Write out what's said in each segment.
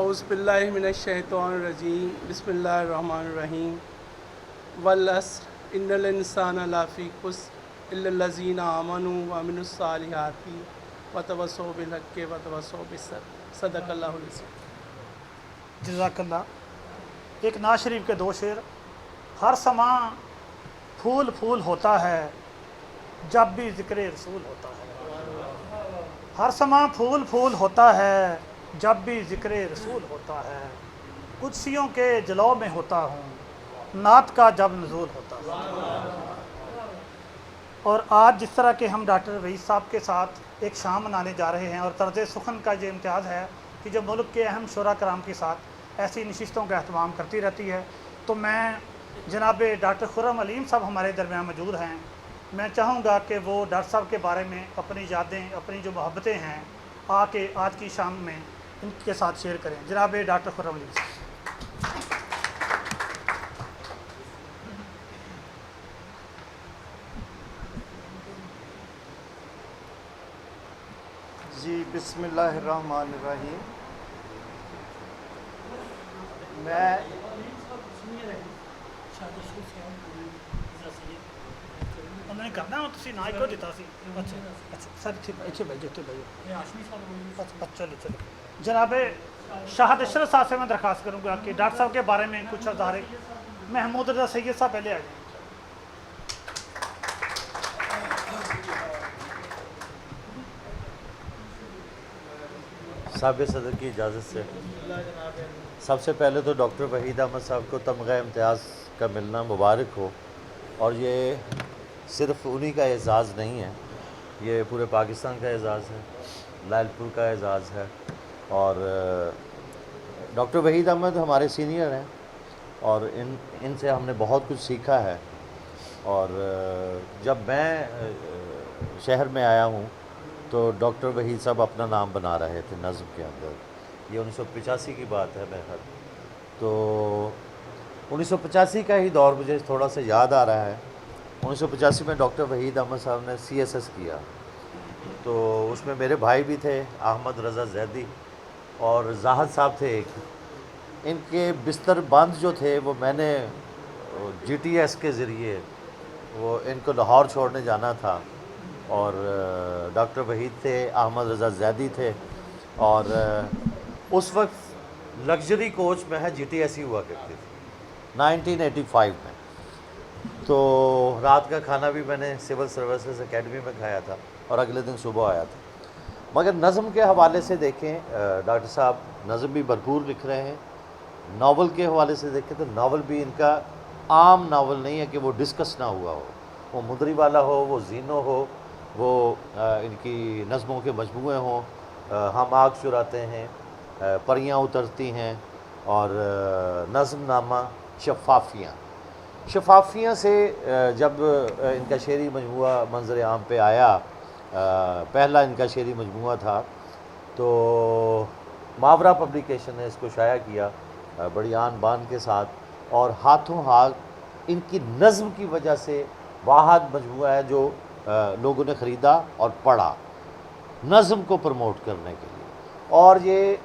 اعوذ باللہ من الشیطان الرجیم بسم اللہ الرحمن الرحیم والعصر ان الانسان لفی خسر الا الذین آمنوا وعملوا الصالحات وتواصوا بالحق وتواصوا بالصبر صدق اللہ العظیم۔ جزاک اللہ۔ ایک ناز شریف کے دو شعر۔ ہر سماں پھول پھول ہوتا ہے جب بھی ذکر رسول ہوتا ہے، ہر سماں پھول پھول ہوتا ہے جب بھی ذکر رسول ہوتا ہے، قدسیوں کے جلوہ میں ہوتا ہوں نعت کا جب نزول ہوتا ہے۔ اور آج جس طرح کہ ہم ڈاکٹر وحید صاحب کے ساتھ ایک شام منانے جا رہے ہیں اور طرز سخن کا یہ امتیاز ہے کہ جو ملک کے اہم شعراء کرام کے ساتھ ایسی نشستوں کا اہتمام کرتی رہتی ہے، تو میں جناب ڈاکٹر خرم علیم صاحب ہمارے درمیان موجود ہیں، میں چاہوں گا کہ وہ ڈاکٹر صاحب کے بارے میں اپنی یادیں، اپنی جو محبتیں ہیں آ کے آج کی شام میں ان کے ساتھ شیئر کریں۔ جناب ڈاکٹر خرم علیم صاحب۔ جی بسم اللہ الرحمن الرحیم۔ میں انہوں نے کرنا ہے تسی نہ کو دیتا سی۔ اچھا اچھا سر اچھے بھائی جتے بھائی اچھا چلو جناب شاہد اشرف صاحب سے میں درخواست کروں گا کہ ڈاکٹر صاحب کے بارے میں کچھ ادارے محمود رضا سید صاحب پہلے آ جائیں۔ صاحب صدر کی اجازت سے سب سے پہلے تو ڈاکٹر وحید احمد صاحب کو تمغہ امتیاز کا ملنا مبارک ہو، اور یہ صرف انہی کا اعزاز نہیں ہے، یہ پورے پاکستان کا اعزاز ہے، لائل پور کا اعزاز ہے۔ اور ڈاکٹر وحید احمد ہمارے سینئر ہیں اور ان سے ہم نے بہت کچھ سیکھا ہے۔ اور جب میں شہر میں آیا ہوں تو ڈاکٹر وحید صاحب اپنا نام بنا رہے تھے نظم کے اندر، یہ 1985 کی بات ہے بہت۔ تو 1985 کا ہی دور مجھے تھوڑا سا یاد آ رہا ہے۔ 1985 میں ڈاکٹر وحید احمد صاحب نے CSS کیا، تو اس میں میرے بھائی بھی تھے احمد رضا زیدی اور زاہد صاحب تھے ایک۔ ان کے بستر بند جو تھے وہ میں نے GTS کے ذریعے وہ ان کو لاہور چھوڑنے جانا تھا، اور ڈاکٹر وحید تھے، احمد رضا زیدی تھے، اور اس وقت لگژری کوچ میں ہے GTS ہی ہوا کرتی تھی 1985 میں۔ تو رات کا کھانا بھی میں نے سول سروسز اکیڈمی میں کھایا تھا اور اگلے دن صبح آیا تھا۔ مگر نظم کے حوالے سے دیکھیں ڈاکٹر صاحب نظم بھی بھرپور لکھ رہے ہیں، ناول کے حوالے سے دیکھیں تو ناول بھی ان کا عام ناول نہیں ہے کہ وہ ڈسکس نہ ہوا ہو، وہ مدری والا ہو، وہ زینو ہو، وہ ان کی نظموں کے مجموعے ہوں، ہم آگ چراتے ہیں، پریاں اترتی ہیں، اور نظم نامہ، شفافیاں سے جب ان کا شعری مجموعہ منظر عام پہ آیا، پہلا ان کا شعری مجموعہ تھا، تو ماورا پبلیکیشن نے اس کو شائع کیا بڑی آن بان کے ساتھ، اور ہاتھوں ہاتھ ان کی نظم کی وجہ سے واحد مجموعہ ہے جو لوگوں نے خریدا اور پڑھا نظم کو پروموٹ کرنے کے لیے۔ اور یہ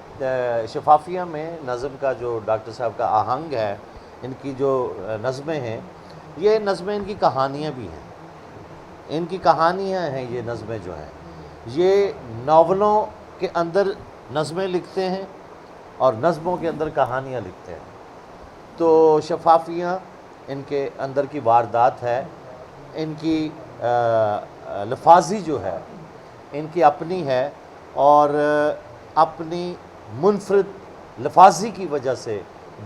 شفافیہ میں نظم کا جو ڈاکٹر صاحب کا آہنگ ہے، ان کی جو نظمیں ہیں، یہ نظمیں ان کی کہانیاں بھی ہیں، ان کی کہانیاں ہیں، یہ نظمیں جو ہیں یہ ناولوں کے اندر نظمیں لکھتے ہیں اور نظموں کے اندر کہانیاں لکھتے ہیں۔ تو شفافیاں ان کے اندر کی واردات ہے، ان کی لفاظی جو ہے ان کی اپنی ہے، اور اپنی منفرد لفاظی کی وجہ سے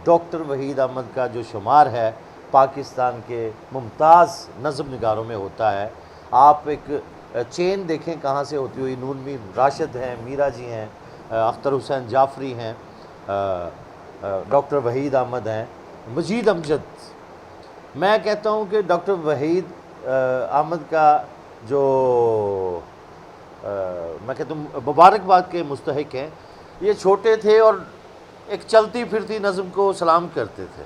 ڈاکٹر وحید احمد کا جو شمار ہے پاکستان کے ممتاز نظم نگاروں میں ہوتا ہے۔ آپ ایک چین دیکھیں کہاں سے ہوتی ہوئی، نون میر راشد ہیں، میرا جی ہیں، اختر حسین جعفری ہیں، ڈاکٹر وحید احمد ہیں، مجید امجد۔ میں کہتا ہوں کہ ڈاکٹر وحید احمد کا جو میں کہتا ہوں مبارکباد کے مستحق ہیں، یہ چھوٹے تھے اور ایک چلتی پھرتی نظم کو سلام کرتے تھے،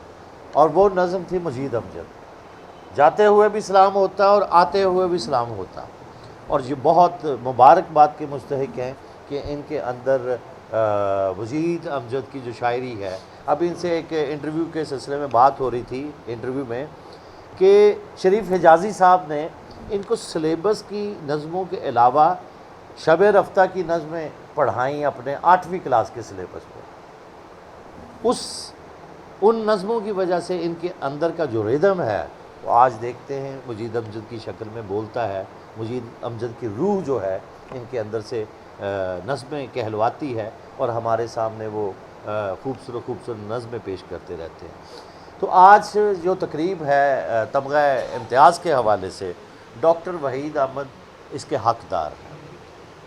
اور وہ نظم تھی مجید امجد، جاتے ہوئے بھی سلام ہوتا اور آتے ہوئے بھی سلام ہوتا، اور یہ بہت مبارکباد کے مستحق ہیں کہ ان کے اندر مجید امجد کی جو شاعری ہے، اب ان سے ایک انٹرویو کے سلسلے میں بات ہو رہی تھی انٹرویو میں کہ شریف حجازی صاحب نے ان کو سلیبس کی نظموں کے علاوہ شب رفتہ کی نظمیں پڑھائیں اپنے 8ویں کلاس کے سلیبس میں. ان نظموں کی وجہ سے ان کے اندر کا جو ریدم ہے وہ آج دیکھتے ہیں مجید امجد کی شکل میں بولتا ہے. مجید امجد کی روح جو ہے ان کے اندر سے نظمیں کہلواتی ہے اور ہمارے سامنے وہ خوبصورت خوبصورت نظمیں پیش کرتے رہتے ہیں. تو آج جو تقریب ہے تمغہ امتیاز کے حوالے سے ڈاکٹر وحید احمد اس کے حقدار ہیں.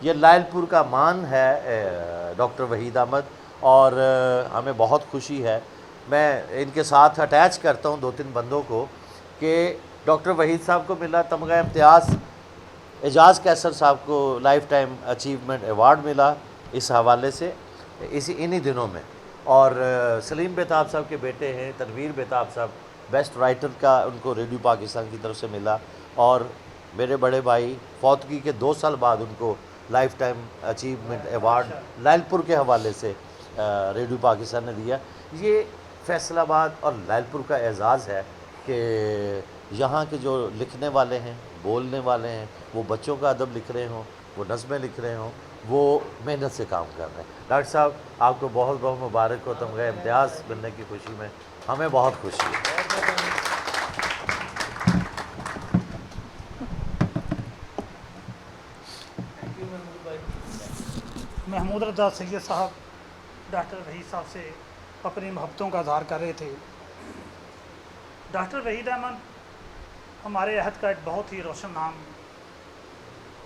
یہ لائل پور کا مان ہے ڈاکٹر وحید احمد، اور ہمیں بہت خوشی ہے. میں ان کے ساتھ اٹیچ کرتا ہوں 2-3 بندوں کو کہ ڈاکٹر وحید صاحب کو ملا تمغہ امتیاز، اعجاز کیسر صاحب کو لائف ٹائم اچیومنٹ ایوارڈ ملا اس حوالے سے انہی دنوں میں، اور سلیم بیتاب صاحب کے بیٹے ہیں تنویر بیتاب صاحب، بیسٹ رائٹر کا ان کو ریڈیو پاکستان کی طرف سے ملا، اور میرے بڑے بھائی فوتگی کے 2 سال بعد ان کو life time achievement award loyal پور کے حوالے سے ریڈیو پاکستان نے دیا. یہ فیصل آباد اور لائل پور کا اعزاز ہے کہ یہاں کے جو لکھنے والے ہیں، بولنے والے ہیں، وہ بچوں کا ادب لکھ رہے ہوں، وہ نظمیں لکھ رہے ہوں، وہ محنت سے کام کر رہے ہیں. ڈاکٹر صاحب آپ کو بہت بہت مبارک ہو تمغہ امتیاز ملنے کی خوشی میں، ہمیں بہت خوشی ہے. محمود رضا سید صاحب ڈاکٹر وحید صاحب سے اپنی محبتوں کا اظہار کر رہے تھے. ڈاکٹر وحید احمد ہمارے عہد کا ایک بہت ہی روشن نام.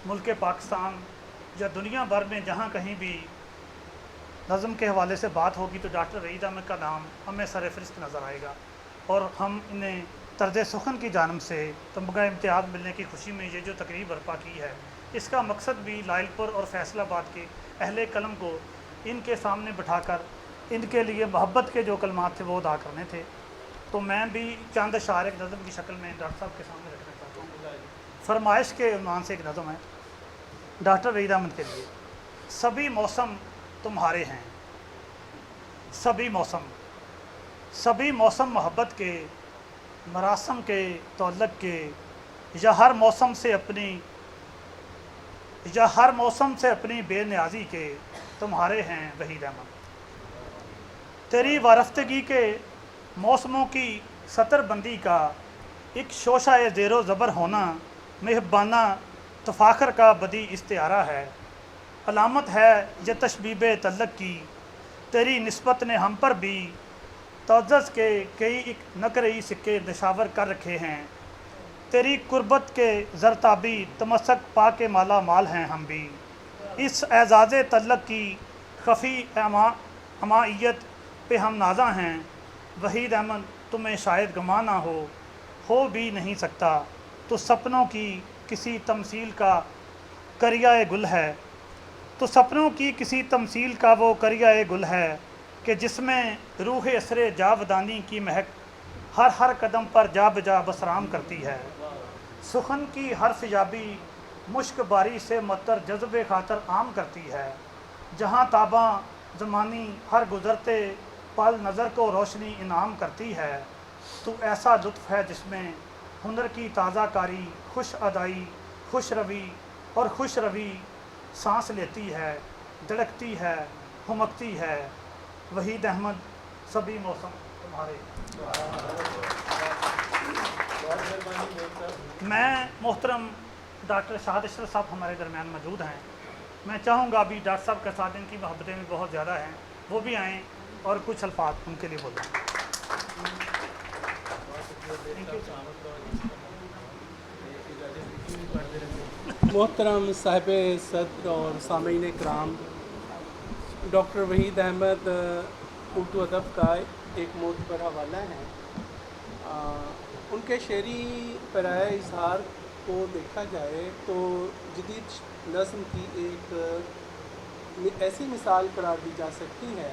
ملک پاکستان یا دنیا بھر میں جہاں کہیں بھی نظم کے حوالے سے بات ہوگی تو ڈاکٹر وحید احمد کا نام ہمیں سر فہرست نظر آئے گا. اور ہم انہیں طرز سخن کی جانب سے تمغہ امتیاز ملنے کی خوشی میں یہ جو تقریب برپا کی ہے، اس کا مقصد بھی لائل پور اور فیصل آباد کے اہل قلم کو ان کے سامنے بٹھا کر ان کے لیے محبت کے جو کلمات تھے وہ ادا کرنے تھے. تو میں بھی چند اشعار ایک نظم کی شکل میں ڈاکٹر صاحب کے سامنے رکھنا چاہتا ہوں. فرمائش کے عنوان سے ایک نظم ہے ڈاکٹر وحید احمد کے لیے. سبھی موسم تمہارے ہیں، سبھی موسم محبت کے، مراسم کے، تعلق کے، یا ہر موسم سے اپنی بے نیازی کے تمہارے ہیں وحید احمد. تیری وارفتگی کے موسموں کی سطر بندی کا ایک شوشہ زیر و زبر ہونا محبانہ تفاخر کا بدی استعارہ ہے. علامت ہے یہ تشبیب تعلق کی، تیری نسبت نے ہم پر بھی تعزز کے کئی ایک نقرئی سکے نشاور کر رکھے ہیں. تیری قربت کے زرتابی تمسک پا کے مالا مال ہیں ہم بھی. اس اعزاز تعلق کی خفی امائیت پہ ہم نازاں ہیں. وحید احمد تمہیں شاید گمان نہ ہو بھی نہیں سکتا. تو سپنوں کی کسی تمثیل کا کریائے گل ہے، تو سپنوں کی کسی تمثیل کا وہ کریائے گل ہے کہ جس میں روح اسر جاودانی کی مہک ہر قدم پر جا بجا بسرام کرتی ہے. سخن کی حرف یابی مشک باری سے مطر جذب خاطر عام کرتی ہے. جہاں تاباں زمانی ہر گزرتے پل نظر کو روشنی انعام کرتی ہے. تو ایسا لطف ہے جس میں ہنر کی تازہ کاری، خوش ادائی، خوش روی سانس لیتی ہے، دھڑکتی ہے، ہمکتی ہے. وحید احمد سبھی موسم تمہارے. میں محترم ڈاکٹر شاہد اشرف صاحب ہمارے درمیان موجود ہیں. میں چاہوں گا ابھی ڈاکٹر صاحب کے ساتھ ان کی محبتیں بھی بہت زیادہ ہیں، وہ بھی آئیں اور کچھ الفاظ ان کے لیے بولیں. محترم صاحب صدر اور سامعین کرام، ڈاکٹر وحید احمد اردو ادب کا ایک معتبر حوالہ ہیں. ان کے شعری پیرائے اظہار کو دیکھا جائے تو جدید نظم کی ایک ایسی مثال قرار دی جا سکتی ہے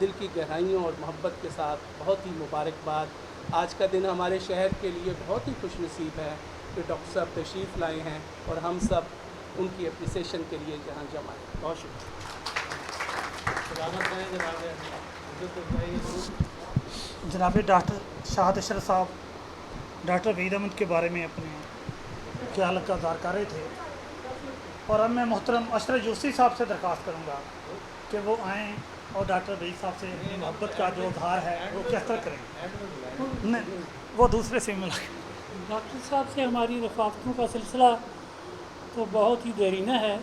دل کی گہرائیوں اور محبت کے ساتھ بہت ہی مبارکباد۔ آج کا دن ہمارے شہر کے لیے بہت ہی خوش نصیب ہے کہ ڈاکٹر صاحب تشریف لائے ہیں اور ہم سب ان کی اپریسیشن کے لیے یہاں جمع ہیں۔ بہت شکریہ۔ جناب ڈاکٹر شاہد اشرف صاحب ڈاکٹر وحید احمد کے بارے میں اپنے خیالات کا اظہار کر رہے تھے، اور اب میں محترم اشرف جوسی صاحب سے درخواست کروں گا کہ وہ آئیں اور ڈاکٹر وحید صاحب سے محبت کا جو اظہار ہے وہ کس طرح کریں۔ نہیں، وہ دوسرے سے ملا۔ ڈاکٹر صاحب سے ہماری رفاقتوں کا سلسلہ تو بہت ہی دیرینہ ہے۔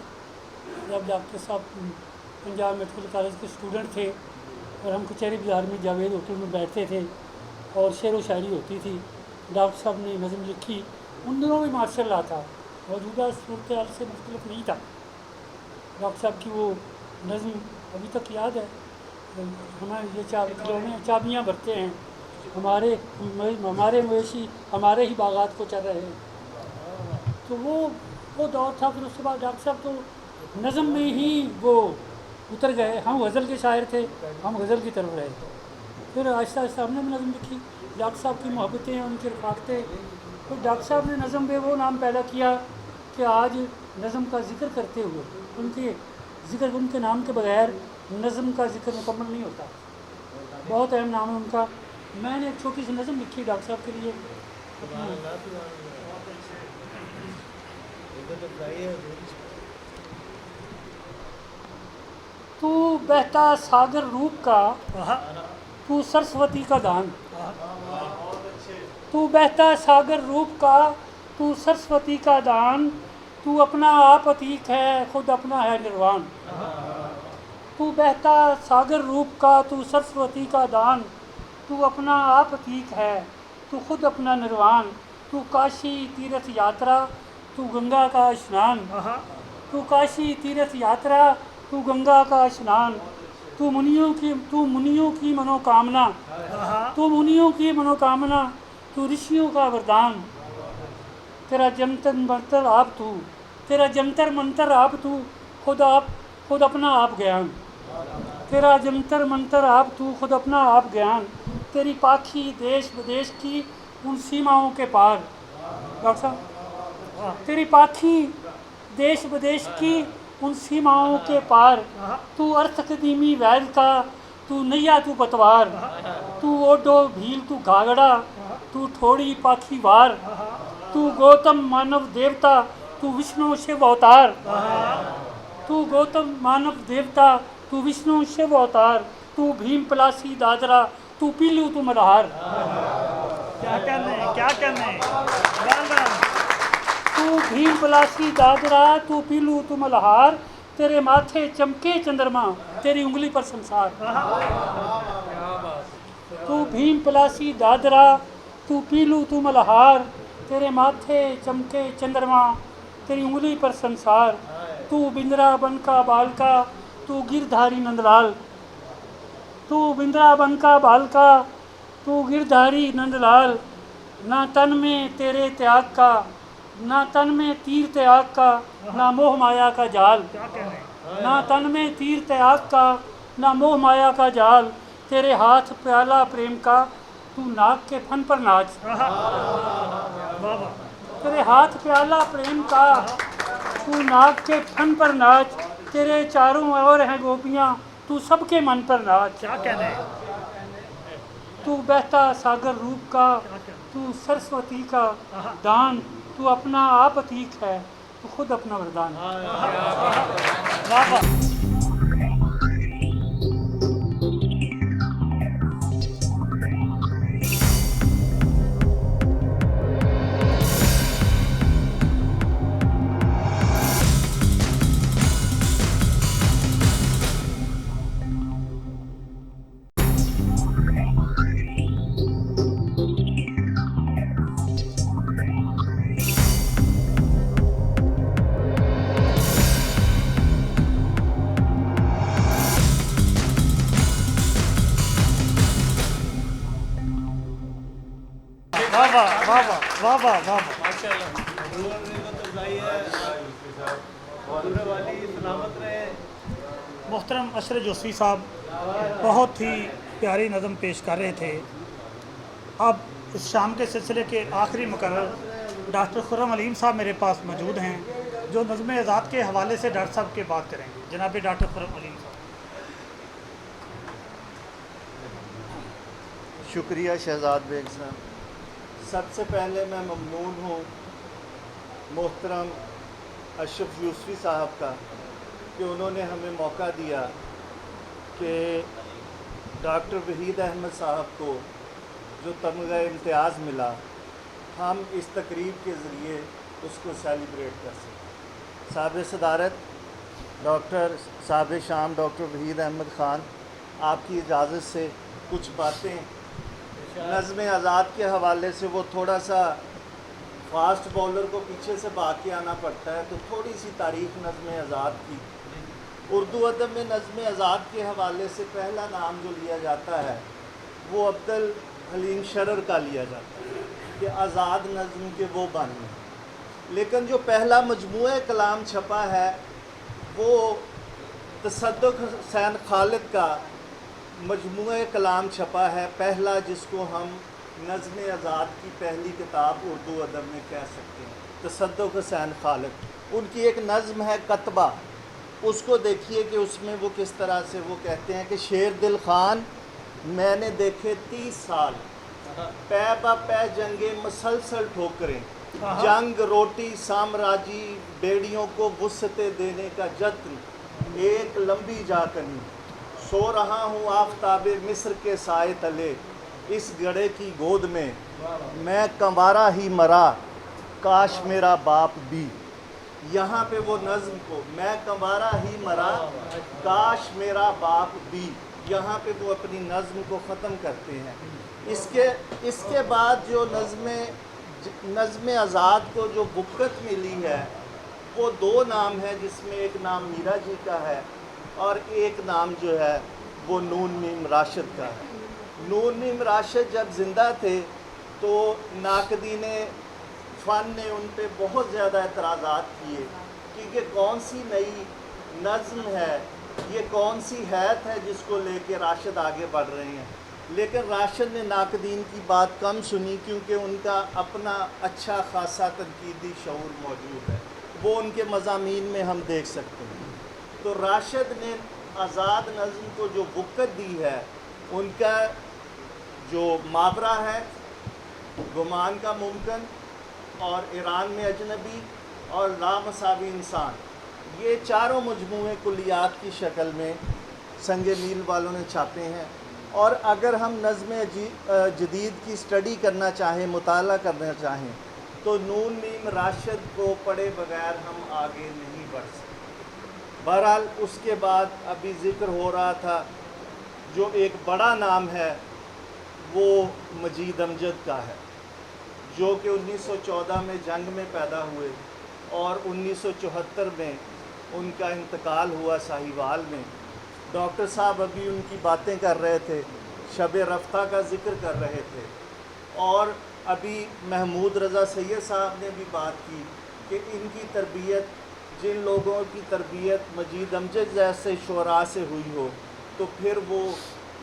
جب ڈاکٹر صاحب پنجاب میڈیکل کالج کے اسٹوڈنٹ تھے اور ہم کچہری بازار میں جاوید ہوٹل میں بیٹھتے تھے اور شعر و شاعری ہوتی تھی، ڈاکٹر صاحب نے نظم لکھی۔ ان دنوں بھی ماشاء اللہ تھا، موجودہ صورتحال سے مختلف نہیں تھا۔ ڈاکٹر صاحب کی وہ نظم ابھی تک یاد ہے، ہمیں یہ چابیاں بھرتے ہیں، ہمارے مویشی ہمارے ہی باغات کو چل رہے ہیں۔ تو وہ دور تھا۔ پھر اس کے بعد ڈاکٹر صاحب تو نظم میں ہی وہ اتر گئے۔ ہم غزل کے شاعر تھے، ہم غزل کی طرف رہے۔ پھر آہستہ آہستہ ہم نے بھی نظم لکھی۔ ڈاکٹر صاحب کی محبتیں، ان کی رفاقتیں، پھر ڈاکٹر صاحب نے نظم پہ وہ نام پیدا کیا کہ آج نظم کا ذکر کرتے ہوئے ان کے نام کے بغیر نظم کا ذکر مکمل نہیں ہوتا۔ بہت اہم نام ہے ان کا۔ میں نے ایک چھوٹی سی نظم لکھی ڈاکٹر صاحب کے لیے۔ تو بہتا ساگر روپ کا، تو سرسوتی کا دان، تو بہتا ساگر روپ کا، تو سرسوتی کا دان، تو اپنا آپ عتیق ہے، خود اپنا ہے نروان۔ تو بہتا ساگر روپ کا، تو سرسوتی کا دان، تو اپنا آپ عتیق ہے، تو خود اپنا نروان۔ تو کاشی تیرتھ یاترا، تو گنگا کا اشنان، تو کاشی تیرتھ یاترا، تو گنگا کا اشنان۔ تو منیوں کی منوکامنا، تو منیوں کی منوکامنا، تو رشیوں کا وردان۔ تیرا جنتر منتر آپ تو، تیرا جنتر منتر آپ تو، خود اپنا آپ گیان۔ تیرا جنتر منتر آپ تو، خود اپنا آپ گیان۔ تیری پاکھی دیش بدیش کی ان سیماؤں کے پار۔ ڈاکٹر صاحب، تیری پاکھی دیش بدیش کی ان سیماؤں کے پار۔ تو ارتھ قدیمی وید کا، تو نیا تو پتوار۔ تو اوڈو بھیل تو گھاگڑا، تو تھوڑی پاکھی وار۔ تو گوتم مانو دیوتا، تو وشنو شیو اوتار۔ تو گوتم مانو دیوتا، تو وشنو شیو اوتار۔ تو بھیم پلاسی دادرا، تو پیلو تو ملہار۔ کیا کرنے تو بھیم پلاسی دادرا، تو پیلو تو ملہار۔ تیرے ماتھے چمکے چندرما، تیری انگلی پر سنسار۔ تو بھیم پلاسی دادرا، تو پیلو تو ملہار۔ تیرے ماتھے چمکے چندرما، تیری انگلی پر سنسار۔ تو بندرا بن کا بال کا، تو گردھاری نندلال۔ تو بندرا بن کا بال کا، تو گردھاری نندلال۔ نہ تن میں تیرے تیاگ کا، نہ تن میں تیر تیاگ کا، نہ موہ مایا کا جال۔ نہ تن میں تیر تیاگ کا، نہ موہ مایا کا جال۔ تیرے ہاتھ پیالہ پریم کا، تو ناک کے پھن پر ناچ۔ تیرے ہاتھ پیالہ پریم کا، تو ناک کے پھن پر ناچ۔ تیرے چاروں اور ہیں گوپیاں، تو سب کے من پر ناچ۔ کیا کہنے تو بہتا ساگر روپ کا، تو سرسوتی کا دان، تو اپنا آپ عتیق ہے، تو خود اپنا وردان۔ واہ واہ۔ واہ واہ واہ محترم اشرف جوسی صاحب بہت ہی پیاری نظم پیش کر رہے تھے۔ اب اس شام کے سلسلے کے آخری مقرر ڈاکٹر خرم علیم صاحب میرے پاس موجود ہیں، جو نظم آزاد کے حوالے سے ڈاکٹر صاحب کی بات کریں گے۔ جناب ڈاکٹر خرم علیم صاحب۔ شکریہ شہزاد بیگ صاحب۔ سب سے پہلے میں ممنون ہوں محترم اشرف یوسفی صاحب کا کہ انہوں نے ہمیں موقع دیا کہ ڈاکٹر وحید احمد صاحب کو جو تمغہ امتیاز ملا، ہم اس تقریب کے ذریعے اس کو سیلیبریٹ کر سکیں۔ صاحب صدارت ڈاکٹر صاحب شام ڈاکٹر وحید احمد خان، آپ کی اجازت سے کچھ باتیں نظم آزاد کے حوالے سے، وہ تھوڑا سا فاسٹ بولر کو پیچھے سے بھاگ کے آنا پڑتا ہے، تو تھوڑی سی تاریخ نظم آزاد کی۔ اردو ادب میں نظم آزاد کے حوالے سے پہلا نام جو لیا جاتا ہے وہ عبد الحلیم شرر کا لیا جاتا ہے کہ آزاد نظم کے وہ بانی ہیں، لیکن جو پہلا مجموعہ کلام چھپا ہے وہ تصدق حسین خالد کا مجموعہ کلام چھپا ہے، پہلا، جس کو ہم نظم آزاد کی پہلی کتاب اردو ادب میں کہہ سکتے ہیں، تصدق حسین خالد۔ ان کی ایک نظم ہے کتبہ، اس کو دیکھیے کہ اس میں وہ کس طرح سے وہ کہتے ہیں کہ شیر دل خان میں نے دیکھے 30 سال، پے با پے جنگیں مسلسل ٹھوکریں، جنگ روٹی سامراجی بیڑیوں کو وسعتیں دینے کا جتن، ایک لمبی جا کنی، سو رہا ہوں آفتاب مصر کے سائے تلے، اس گڑھے کی گود میں میں کنوارا ہی مرا، کاش میرا باپ بھی۔ یہاں پہ وہ نظم کو میں کنوارا ہی مرا کاش میرا باپ بھی، یہاں پہ وہ اپنی نظم کو ختم کرتے ہیں۔ اس کے بعد جو نظم آزاد کو جو بکت ملی ہے وہ 2 نام ہے، جس میں ایک نام میرا جی کا ہے اور ایک نام جو ہے وہ نون میم راشد کا ہے۔ نون میم راشد جب زندہ تھے تو ناقدین فن نے ان پہ بہت زیادہ اعتراضات کیے کہ یہ کون سی نئی نظم ہے، یہ کون سی حیت ہے جس کو لے کے راشد آگے بڑھ رہے ہیں، لیکن راشد نے ناقدین کی بات کم سنی کیونکہ ان کا اپنا اچھا خاصا تنقیدی شعور موجود ہے، وہ ان کے مضامین میں ہم دیکھ سکتے ہیں۔ تو راشد نے آزاد نظم کو جو بکت دی ہے، ان کا جو محاورہ ہے گمان کا ممکن اور ایران میں اجنبی اور لامساوی انسان، یہ چاروں مجموعے کلیات کی شکل میں سنگ میل والوں نے چھاپے ہیں، اور اگر ہم نظم جدید کی اسٹڈی کرنا چاہیں، مطالعہ کرنا چاہیں، تو نون میم راشد کو پڑھے بغیر ہم آگے نہیں بڑھ سکتے۔ بہرحال اس کے بعد ابھی ذکر ہو رہا تھا جو ایک بڑا نام ہے وہ مجید امجد کا ہے، جو کہ 1914 میں جنگ میں پیدا ہوئے اور 1974 میں ان کا انتقال ہوا ساہیوال میں۔ ڈاکٹر صاحب ابھی ان کی باتیں کر رہے تھے، شب رفتہ کا ذکر کر رہے تھے، اور ابھی محمود رضا سید صاحب نے بھی بات کی کہ ان کی تربیت، جن لوگوں کی تربیت مجید امجد جیسے شعراء سے ہوئی ہو، تو پھر وہ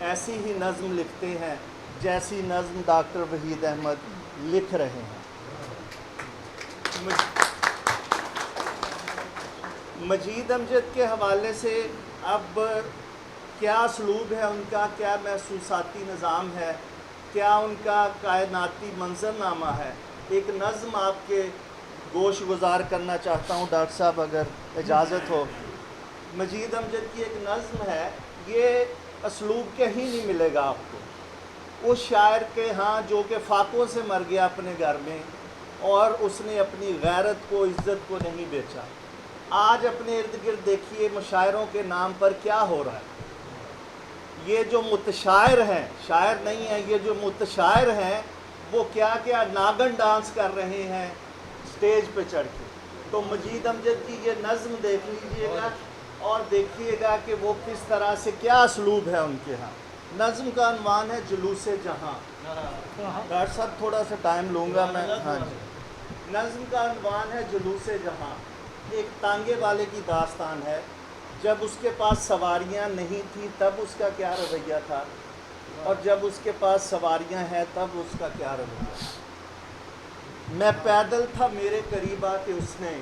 ایسی ہی نظم لکھتے ہیں جیسی نظم ڈاکٹر وحید احمد لکھ رہے ہیں۔ مجید امجد کے حوالے سے اب کیا اسلوب ہے ان کا، کیا محسوساتی نظام ہے، کیا ان کا کائناتی منظرنامہ ہے، ایک نظم آپ کے گوش گزار کرنا چاہتا ہوں ڈاکٹر صاحب اگر اجازت ہو۔ مجید امجد کی ایک نظم ہے، یہ اسلوب کہیں نہیں ملے گا آپ کو، اس شاعر کے ہاں جو کہ فاقوں سے مر گیا اپنے گھر میں، اور اس نے اپنی غیرت کو، عزت کو نہیں بیچا۔ آج اپنے ارد گرد دیکھیے مشاعروں کے نام پر کیا ہو رہا ہے۔ یہ جو متشاعر ہیں، شاعر نہیں ہیں، یہ جو متشاعر ہیں وہ کیا کیا ناگن ڈانس کر رہے ہیں سٹیج پہ چڑھ کے۔ تو مجید امجد کی یہ نظم دیکھ لیجئے گا اور دیکھیے گا کہ وہ کس طرح سے، کیا اسلوب ہے ان کے ہاں۔ نظم کا عنوان ہے جلوس جہاں۔ ڈاکٹر صاحب تھوڑا سا ٹائم لوں گا میں، ہاں جی۔ نظم کا عنوان ہے جلوس جہاں۔ ایک تانگے والے کی داستان ہے جب اس کے پاس سواریاں نہیں تھیں تب اس کا کیا رویہ تھا، اور جب اس کے پاس سواریاں ہیں تب اس کا کیا رویہ۔ میں پیدل تھا، میرے قریب آ کے اس نے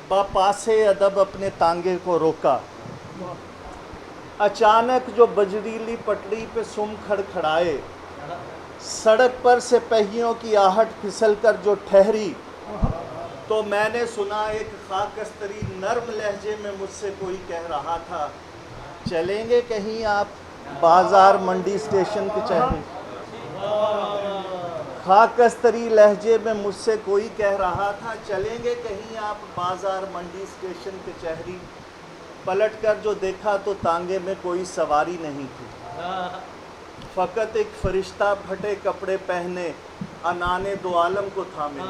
باپاس ادب اپنے تانگے کو روکا۔ اچانک جو بجریلی پٹڑی پہ سم کھڑکھڑائے، سڑک پر سے پہیوں کی آہٹ پھسل کر جو ٹھہری، تو میں نے سنا ایک خاکستری نرم لہجے میں مجھ سے کوئی کہہ رہا تھا، چلیں گے کہیں آپ بازار منڈی اسٹیشن کچہری۔ خاکستری لہجے میں مجھ سے کوئی کہہ رہا تھا، چلیں گے کہیں آپ بازار منڈی اسٹیشن کچہری۔ پلٹ کر جو دیکھا تو تانگے میں کوئی سواری نہیں تھی، فقط ایک فرشتہ پھٹے کپڑے پہنے عنان دو عالم کو تھامے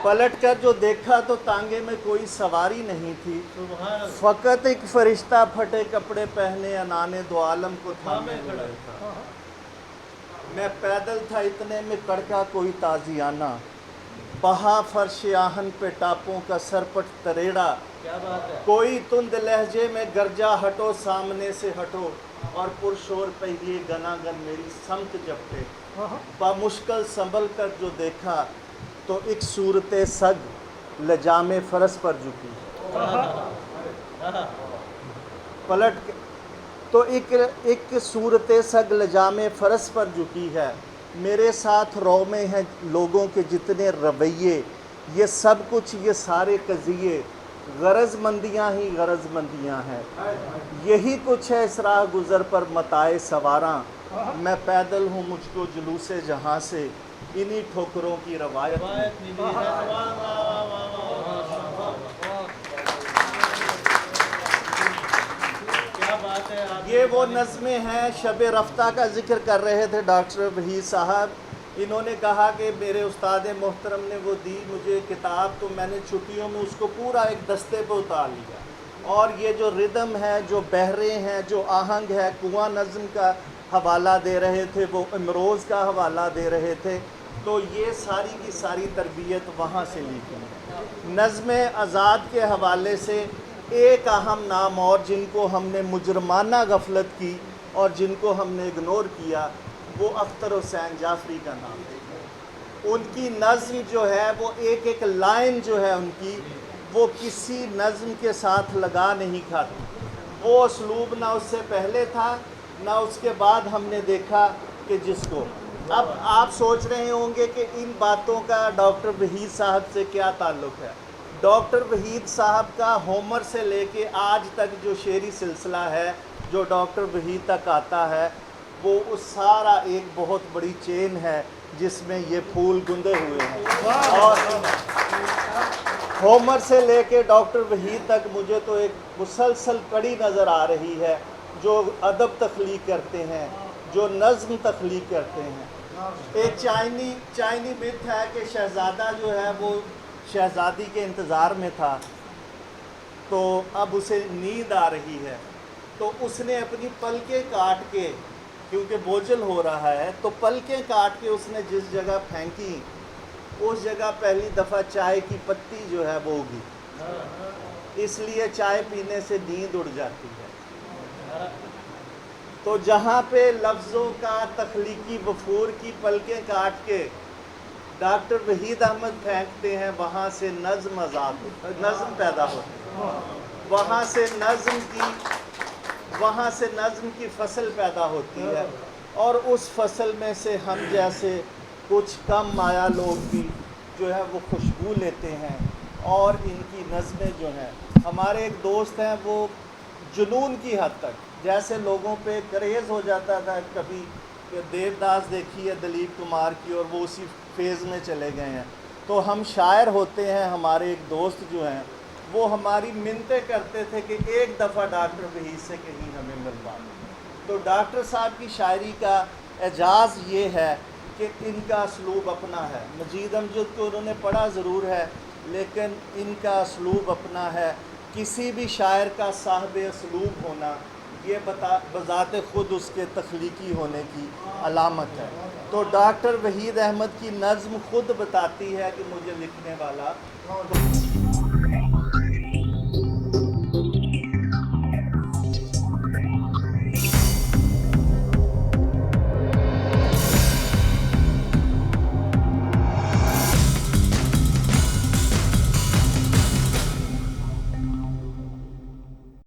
پلٹ کر جو دیکھا تو تانگے میں کوئی سواری نہیں تھی، فقط ایک فرشتہ پھٹے کپڑے پہنے عنان دو عالم کو تھامے ہوئے تھا۔ میں پیدل تھا، اتنے میں کڑکا کوئی تازیانہ، بہا فرش آہن پہ ٹاپوں کا سرپٹ تریڑا، کوئی تند لہجے میں گرجا، ہٹو سامنے سے ہٹو، اور پرشور پہیے گنا گن میری سمت جپٹے۔ بامشکل سنبھل کر جو دیکھا تو ایک صورت سگ لجام فرس پر جھکی، پلٹ تو ایک صورت سگ لجام فرس پر جھکی ہے۔ میرے ساتھ رو میں ہیں لوگوں کے جتنے رویے، یہ سب کچھ، یہ سارے قضیے غرض مندیاں ہی غرض مندیاں ہیں، یہی کچھ ہے اس راہ گزر پر متائے سواراں۔ میں پیدل ہوں، مجھ کو جلوس جہاں سے انہی ٹھوکروں کی روایت ملی ہے۔ یہ وہ نظمیں ہیں، شب رفتہ کا ذکر کر رہے تھے ڈاکٹر وحید صاحب۔ انہوں نے کہا کہ میرے استاد محترم نے وہ دی مجھے کتاب، تو میں نے چھٹیوں میں اس کو پورا ایک دستے پہ اتار لیا، اور یہ جو ردم ہے، جو بہرے ہیں، جو آہنگ ہے، کنواں نظم کا حوالہ دے رہے تھے، وہ امروز کا حوالہ دے رہے تھے، تو یہ ساری کی ساری تربیت وہاں سے لی گئی۔ نظم آزاد کے حوالے سے ایک اہم نام اور جن کو ہم نے مجرمانہ غفلت کی اور جن کو ہم نے اگنور کیا، وہ اختر حسین جعفری کا نام ہے۔ ان کی نظم جو ہے، وہ ایک ایک لائن جو ہے ان کی، وہ کسی نظم کے ساتھ لگا نہیں کھاتی۔ وہ اسلوب نہ اس سے پہلے تھا نہ اس کے بعد ہم نے دیکھا کہ جس کو اب آپ سوچ رہے ہوں گے کہ ان باتوں کا ڈاکٹر وحید صاحب سے کیا تعلق ہے۔ ڈاکٹر وحید صاحب کا ہومر سے لے کے آج تک جو شعری سلسلہ ہے جو ڈاکٹر وحید تک آتا ہے، وہ اس سارا ایک بہت بڑی چین ہے جس میں یہ پھول گندے ہوئے ہیں۔ اور ہومر سے لے کے ڈاکٹر وحید تک مجھے تو ایک مسلسل کڑی نظر آ رہی ہے، جو ادب تخلیق کرتے ہیں، جو نظم تخلیق کرتے ہیں۔ ایک چائنی مت ہے کہ شہزادہ جو ہے وہ شہزادی کے انتظار میں تھا، تو اب اسے نیند آ رہی ہے، تو اس نے اپنی پلکیں کاٹ کے، کیونکہ بوجھل ہو رہا ہے، تو پلکیں کاٹ کے اس نے جس جگہ پھینکی، اس جگہ پہلی دفعہ چائے کی پتی جو ہے وہ اگی، اس لیے چائے پینے سے نیند اڑ جاتی ہے۔ تو جہاں پہ لفظوں کا تخلیقی وفور کی پلکیں کاٹ کے ڈاکٹر وحید احمد پھینکتے ہیں، وہاں سے نظم پیدا ہوتی ہے، وہاں سے نظم کی فصل پیدا ہوتی ہے، اور اس فصل میں سے ہم جیسے کچھ کم مایا لوگ بھی جو ہے وہ خوشبو لیتے ہیں، اور ان کی نظمیں جو ہیں، ہمارے ایک دوست ہیں، وہ جنون کی حد تک، جیسے لوگوں پہ کریز ہو جاتا تھا کبھی دیوداس دیکھی ہے دلیپ کمار کی اور وہ اسی فیز میں چلے گئے ہیں، تو ہم شاعر ہوتے ہیں، ہمارے ایک دوست جو ہیں وہ ہماری منتیں کرتے تھے کہ ایک دفعہ ڈاکٹر وحید سے کہیں ہمیں ملوا دیں۔ تو ڈاکٹر صاحب کی شاعری کا اعجاز یہ ہے کہ ان کا اسلوب اپنا ہے۔ مجید امجد کو انہوں نے پڑھا ضرور ہے، لیکن ان کا اسلوب اپنا ہے۔ کسی بھی شاعر کا صاحب اسلوب ہونا یہ بذات خود اس کے تخلیقی ہونے کی علامت ہے۔ تو ڈاکٹر وحید احمد کی نظم خود بتاتی ہے کہ مجھے لکھنے والا